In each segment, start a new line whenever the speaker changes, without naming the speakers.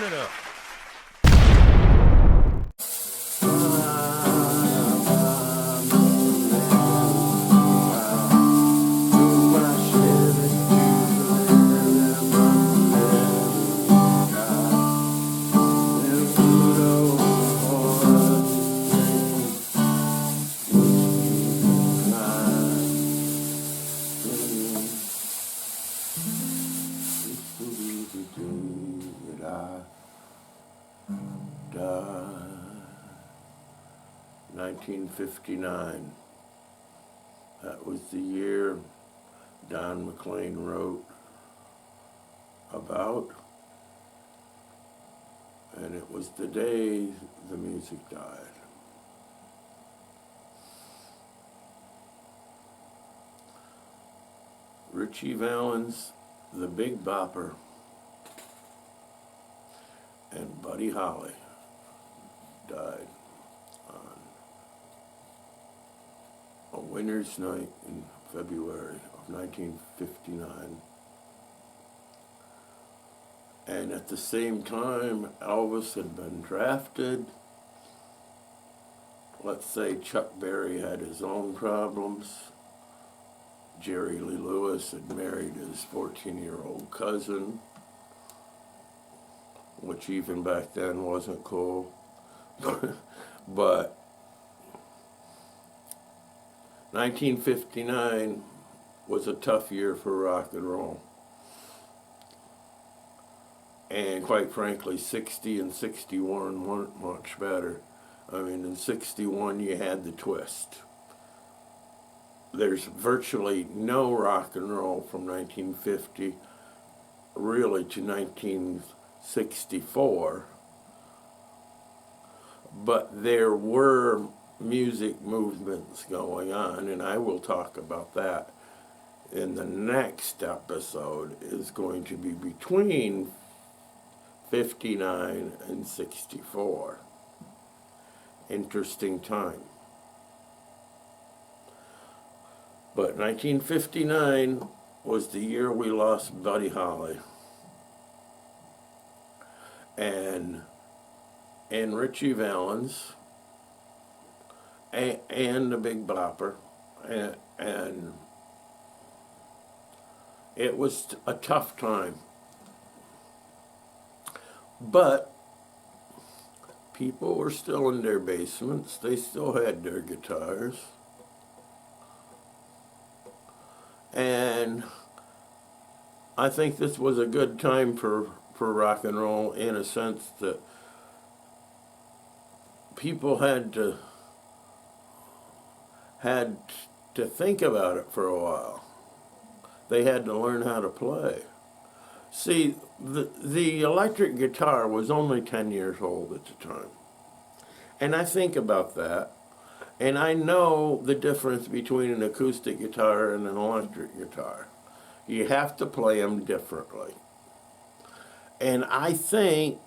it up.
Died 1959. That was the year Don McLean wrote about, and it was the day the music died. Ritchie Valens, the Big Bopper, and Buddy Holly died on a winter's night in February of 1959. And at the same time, Elvis had been drafted. Let's say Chuck Berry had his own problems. Jerry Lee Lewis had married his 14-year-old cousin, which even back then wasn't cool. But 1959 was a tough year for rock and roll. And quite frankly, 60 and 61 weren't much better. I mean, in 61 you had the twist. There's virtually no rock and roll from 1950 really to 1964. But there were music movements going on, and I will talk about that in the next episode. Is going to be between 59 and 64. Interesting time. But 1959 was the year we lost Buddy Holly. And Ritchie Valens and the Big Bopper, and it was a tough time. But people were still in their basements. They still had their guitars. And I think this was a good time for rock and roll, in a sense that people had to think about it for a while. They had to learn how to play. See, the electric guitar was only 10 years old at the time. And I think about that, and I know the difference between an acoustic guitar and an electric guitar. You have to play them differently. And I think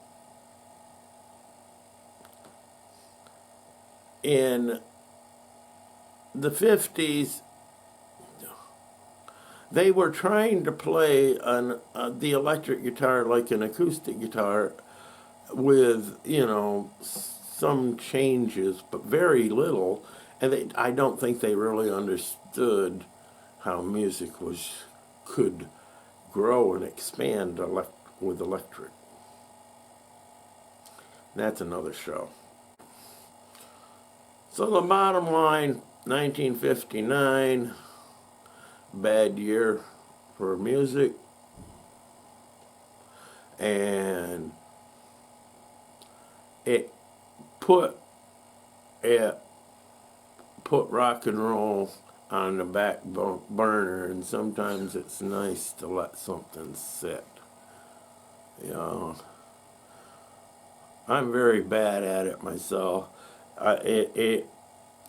in the 50s, they were trying to play the electric guitar like an acoustic guitar with, some changes, but very little. And I don't think they really understood how music could grow and expand with electric. That's another show. So the bottom line, 1959, bad year for music, and it put rock and roll on the back burner, and sometimes it's nice to let something sit. I'm very bad at it myself.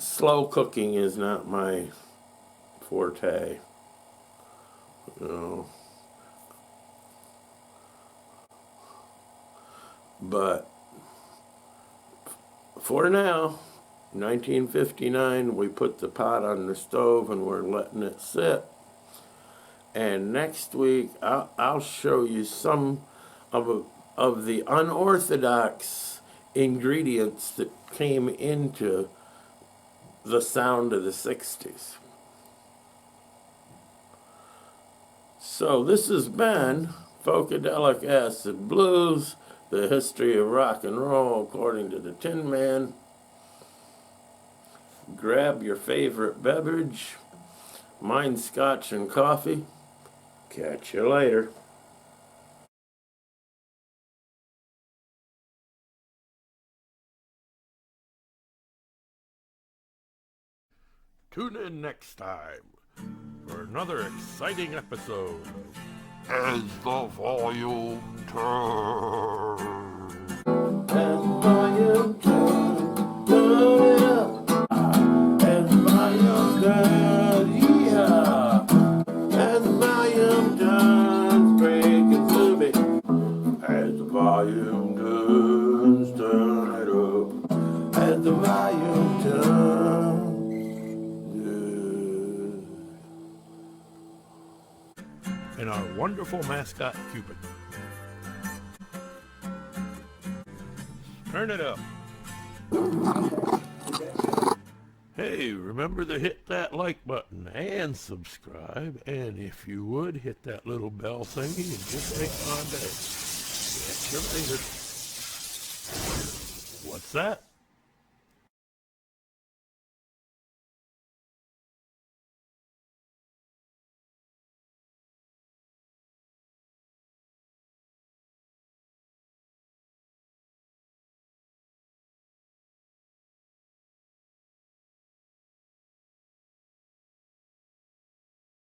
Slow cooking is not my forte. But for now, 1959, we put the pot on the stove and we're letting it sit. And next week, I'll show you some of of the unorthodox ingredients that came into the sound of the 60s. So this has been Funkadelic Acid Blues, the history of rock and roll according to the Tin Man. Grab your favorite beverage. Mine's scotch and coffee. Catch you later. Tune in next time for another exciting episode.
As the volume turns.
As the volume turns, turn it up. As the volume turns, yeah. As the volume turns, break it to me. As the volume turns, turn it up. As the volume turns. And our wonderful mascot, Cupid. Turn it up. Hey, remember to hit that like button and subscribe. And if you would, hit that little bell thingy and just make my day. Catch you later. What's that?